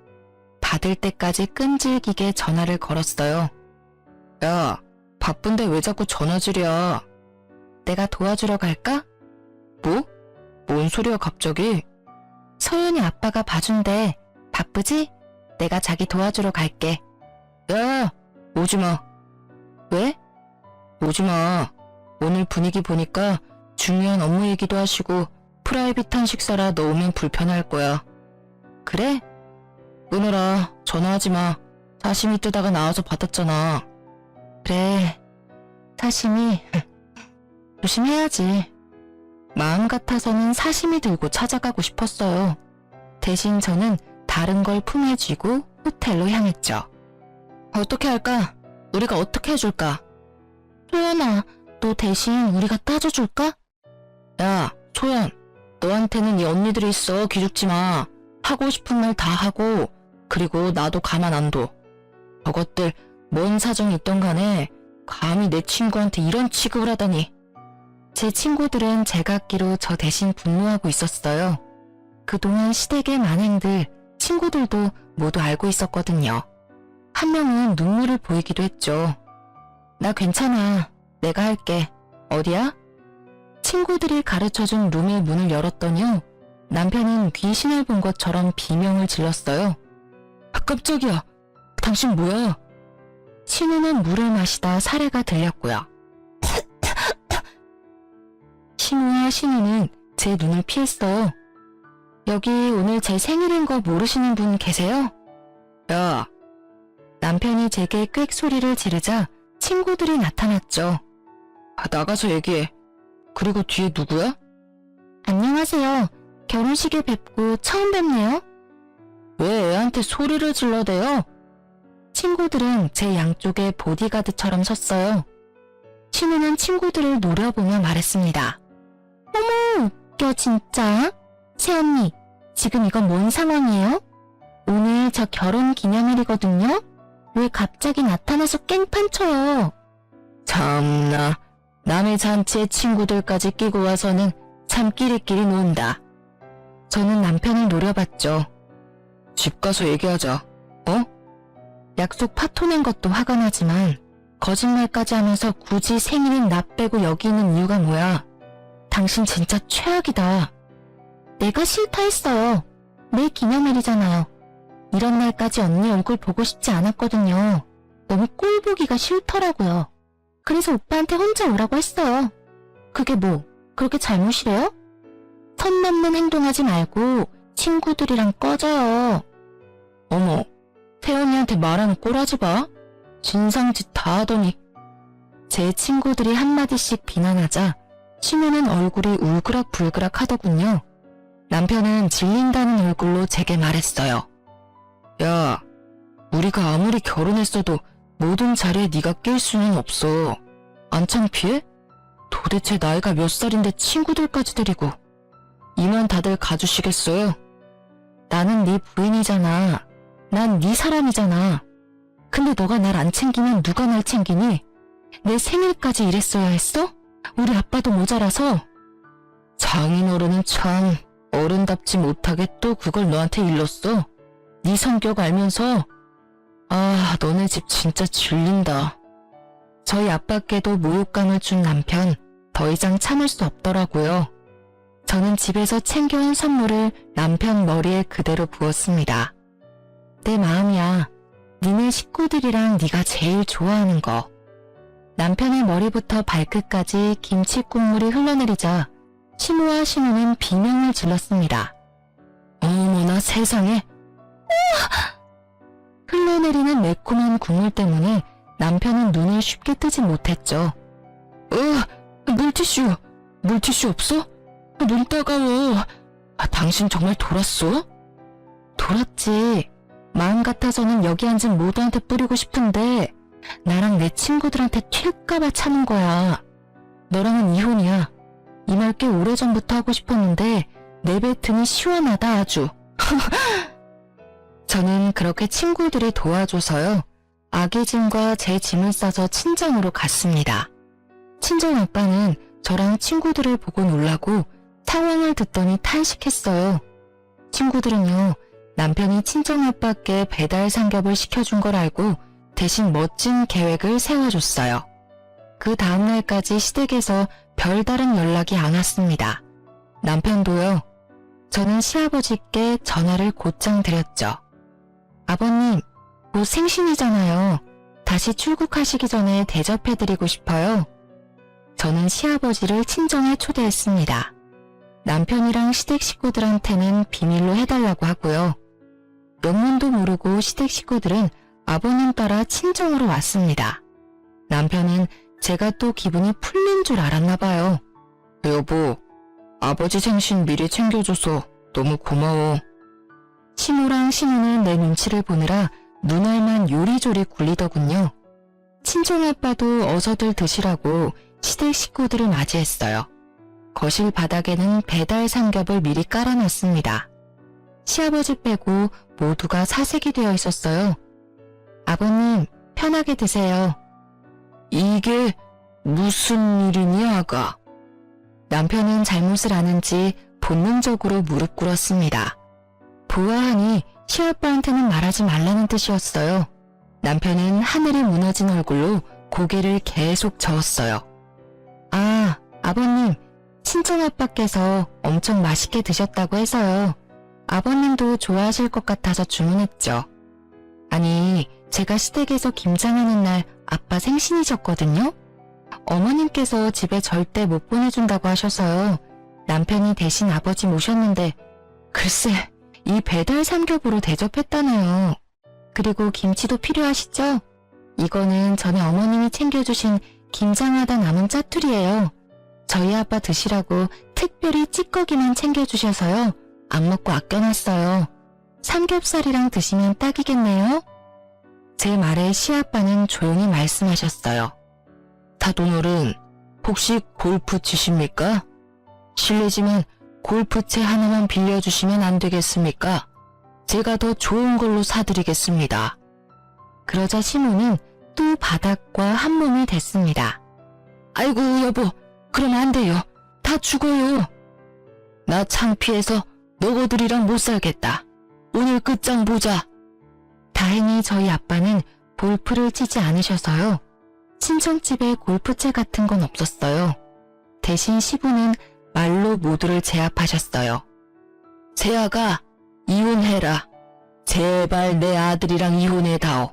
받을 때까지 끈질기게 전화를 걸었어요. 야, 바쁜데 왜 자꾸 전화질이야? 내가 도와주러 갈까? 뭐? 뭔 소리야 갑자기? 서연이 아빠가 봐준대. 바쁘지? 내가 자기 도와주러 갈게. 야, 오지마. 왜? 오지마. 오늘 분위기 보니까 중요한 업무 얘기도 하시고 프라이빗한 식사라 너 오면 불편할 거야. 그래? 끊어라. 전화하지마. 사시미 뜨다가 나와서 받았잖아. 그래. 사시미 조심해야지. 마음 같아서는 사시미 들고 찾아가고 싶었어요. 대신 저는 다른 걸 품에 쥐고 호텔로 향했죠. 어떻게 할까? 우리가 어떻게 해줄까? 소연아, 너 대신 우리가 따져줄까? 야, 소연. 너한테는 이 언니들이 있어. 기죽지 마. 하고 싶은 말 다 하고 그리고 나도 가만 안 둬. 저것들 뭔 사정이 있던 간에 감히 내 친구한테 이런 취급을 하다니. 제 친구들은 제각기로 저 대신 분노하고 있었어요. 그동안 시댁의 만행들 친구들도 모두 알고 있었거든요. 한 명은 눈물을 보이기도 했죠. 나 괜찮아. 내가 할게. 어디야? 친구들이 가르쳐준 룸의 문을 열었더니요. 남편은 귀신을 본 것처럼 비명을 질렀어요. 아, 깜짝이야. 당신 뭐야? 친구는 물을 마시다 사례가 들렸고요. 신우와 신우는 제 눈을 피했어요. 여기 오늘 제 생일인 거 모르시는 분 계세요? 야! 남편이 제게 꽥 소리를 지르자 친구들이 나타났죠. 나가서 얘기해. 그리고 뒤에 누구야? 안녕하세요. 결혼식에 뵙고 처음 뵙네요. 왜 애한테 소리를 질러대요? 친구들은 제 양쪽에 보디가드처럼 섰어요. 신우는 친구들을 노려보며 말했습니다. 어머, 웃겨 진짜. 새언니, 지금 이건 뭔 상황이에요? 오늘 저 결혼 기념일이거든요? 왜 갑자기 나타나서 깽판 쳐요? 참나, 남의 잔치에 친구들까지 끼고 와서는 참 끼리끼리 논다. 저는 남편을 노려봤죠. 집 가서 얘기하자. 어? 약속 파토낸 것도 화가 나지만 거짓말까지 하면서 굳이 생일인 나 빼고 여기 있는 이유가 뭐야? 당신 진짜 최악이다. 내가 싫다 했어요. 내 기념일이잖아요. 이런 날까지 언니 얼굴 보고 싶지 않았거든요. 너무 꼴 보기가 싫더라고요. 그래서 오빠한테 혼자 오라고 했어요. 그게 뭐 그렇게 잘못이래요? 선 넘는 행동하지 말고 친구들이랑 꺼져요. 어머, 태연이한테 말하는 꼴하지 마. 진상짓 다 하더니. 제 친구들이 한마디씩 비난하자 신우는 얼굴이 울그락불그락 하더군요. 남편은 질린다는 얼굴로 제게 말했어요. 야, 우리가 아무리 결혼했어도 모든 자리에 네가 낄 수는 없어. 안 창피해? 도대체 나이가 몇 살인데 친구들까지 데리고. 이만 다들 가주시겠어요? 나는 네 부인이잖아. 난 네 사람이잖아. 근데 너가 날 안 챙기면 누가 날 챙기니? 내 생일까지 이랬어야 했어? 우리 아빠도 모자라서. 장인어른은 참 어른답지 못하게 또 그걸 너한테 일렀어. 네 성격 알면서. 아, 너네 집 진짜 질린다. 저희 아빠께도 모욕감을 준 남편, 더 이상 참을 수 없더라고요. 저는 집에서 챙겨온 선물을 남편 머리에 그대로 부었습니다. 내 마음이야. 니네 식구들이랑 네가 제일 좋아하는 거. 남편의 머리부터 발끝까지 김치 국물이 흘러내리자 신우와 신우는 비명을 질렀습니다. 어머나 세상에. 흘러내리는 매콤한 국물 때문에 남편은 눈을 쉽게 뜨지 못했죠. 물티슈 없어? 눈 따가워. 당신 정말 돌았어? 돌았지. 마음 같아서는 여기 앉은 모두한테 뿌리고 싶은데 나랑 내 친구들한테 튈까봐 참은 거야. 너랑은 이혼이야. 이 말 꽤 오래전부터 하고 싶었는데 내뱉으니 시원하다 아주. 저는 그렇게 친구들이 도와줘서요. 아기 짐과 제 짐을 싸서 친정으로 갔습니다. 친정아빠는 저랑 친구들을 보고 놀라고 상황을 듣더니 탄식했어요. 친구들은요, 남편이 친정아빠께 배달 삼겹을 시켜준 걸 알고 대신 멋진 계획을 세워줬어요. 그 다음날까지 시댁에서 별다른 연락이 안 왔습니다. 남편도요. 저는 시아버지께 전화를 곧장 드렸죠. 아버님, 곧 생신이잖아요. 다시 출국하시기 전에 대접해드리고 싶어요. 저는 시아버지를 친정에 초대했습니다. 남편이랑 시댁 식구들한테는 비밀로 해달라고 하고요. 명문도 모르고 시댁 식구들은 아버님 따라 친정으로 왔습니다. 남편은 제가 또 기분이 풀린 줄 알았나 봐요. 여보, 아버지 생신 미리 챙겨줘서 너무 고마워. 신우랑 신우는 내 눈치를 보느라 눈알만 요리조리 굴리더군요. 친정아빠도 어서들 드시라고 시댁 식구들을 맞이했어요. 거실 바닥에는 배달 삼겹을 미리 깔아놨습니다. 시아버지 빼고 모두가 사색이 되어 있었어요. 아버님, 편하게 드세요. 이게 무슨 일이니, 아가? 남편은 잘못을 아는지 본능적으로 무릎 꿇었습니다. 보아하니 시아빠한테는 말하지 말라는 뜻이었어요. 남편은 하늘이 무너진 얼굴로 고개를 계속 저었어요. 아, 아버님, 친정아빠께서 엄청 맛있게 드셨다고 해서요. 아버님도 좋아하실 것 같아서 주문했죠. 아니, 제가 시댁에서 김장하는 날 아빠 생신이셨거든요? 어머님께서 집에 절대 못 보내준다고 하셔서요. 남편이 대신 아버지 모셨는데 글쎄 이 배달 삼겹으로 대접했다네요. 그리고 김치도 필요하시죠? 이거는 전에 어머님이 챙겨주신 김장하다 남은 짜투리예요. 저희 아빠 드시라고 특별히 찌꺼기만 챙겨주셔서요. 안 먹고 아껴놨어요. 삼겹살이랑 드시면 딱이겠네요. 제 말에 시아빠는 조용히 말씀하셨어요. 사돈어른, 혹시 골프 치십니까? 실례지만 골프채 하나만 빌려주시면 안 되겠습니까? 제가 더 좋은 걸로 사드리겠습니다. 그러자 시모는 또 바닥과 한 몸이 됐습니다. 아이고 여보, 그러면 안 돼요. 다 죽어요. 나 창피해서 너희들이랑 못 살겠다. 오늘 끝장 보자. 다행히 저희 아빠는 골프를 치지 않으셔서요. 친정집에 골프채 같은 건 없었어요. 대신 시부는 말로 모두를 제압하셨어요. 세아가 이혼해라. 제발 내 아들이랑 이혼해다오.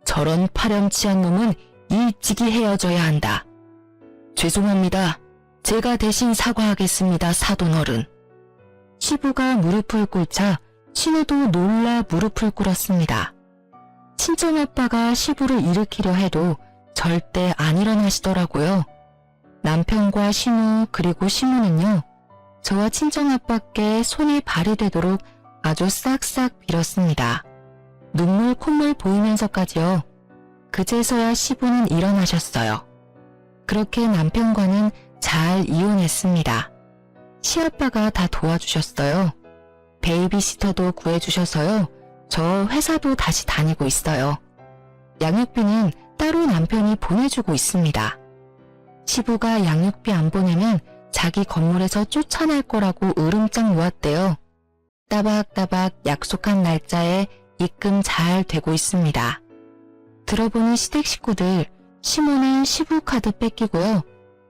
저런 파렴치한 놈은 일찍이 헤어져야 한다. 죄송합니다. 제가 대신 사과하겠습니다, 사돈어른. 시부가 무릎을 꿇자 신우도 놀라 무릎을 꿇었습니다. 친정아빠가 시부를 일으키려 해도 절대 안 일어나시더라고요. 남편과 신우 그리고 시무는요. 저와 친정아빠께 손이 발이 되도록 아주 싹싹 빌었습니다. 눈물 콧물 보이면서까지요. 그제서야 시부는 일어나셨어요. 그렇게 남편과는 잘 이혼했습니다. 시아빠가 다 도와주셨어요. 베이비시터도 구해주셔서요. 저 회사도 다시 다니고 있어요. 양육비는 따로 남편이 보내주고 있습니다. 시부가 양육비 안 보내면 자기 건물에서 쫓아낼 거라고 으름장 놓았대요. 따박따박 약속한 날짜에 입금 잘 되고 있습니다. 들어보니 시댁 식구들, 시모는 시부 카드 뺏기고요.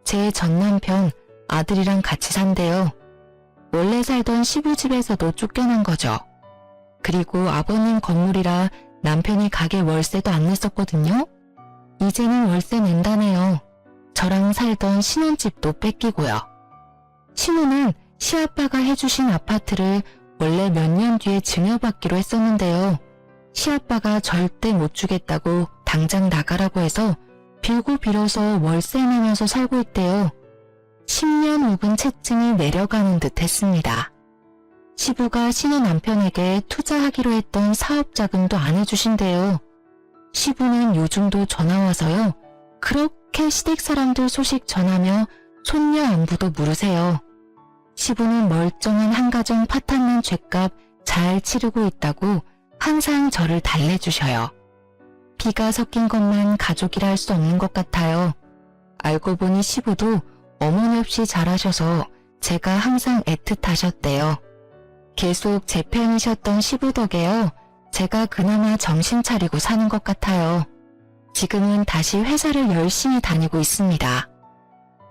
제 전남편 아들이랑 같이 산대요. 원래 살던 시부 집에서도 쫓겨난 거죠. 그리고 아버님 건물이라 남편이 가게 월세도 안 냈었거든요. 이제는 월세 낸다네요. 저랑 살던 신혼집도 뺏기고요. 신우는 시아빠가 해주신 아파트를 원래 몇 년 뒤에 증여받기로 했었는데요. 시아빠가 절대 못 주겠다고 당장 나가라고 해서 빌고 빌어서 월세 내면서 살고 있대요. 10년 묵은 채증이 내려가는 듯 했습니다. 시부가 신우 남편에게 투자하기로 했던 사업 자금도 안 해주신대요. 시부는 요즘도 전화와서요. 그렇게 시댁 사람들 소식 전하며 손녀 안부도 물으세요. 시부는 멀쩡한 한가정 파탄난 죗값 잘 치르고 있다고 항상 저를 달래주셔요. 피가 섞인 것만 가족이라 할 수 없는 것 같아요. 알고 보니 시부도 어머니 없이 자라셔서 제가 항상 애틋하셨대요. 계속 제 편이셨던 시부 덕에요. 제가 그나마 정신 차리고 사는 것 같아요. 지금은 다시 회사를 열심히 다니고 있습니다.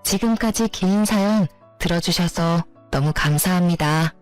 지금까지 긴 사연 들어주셔서 너무 감사합니다.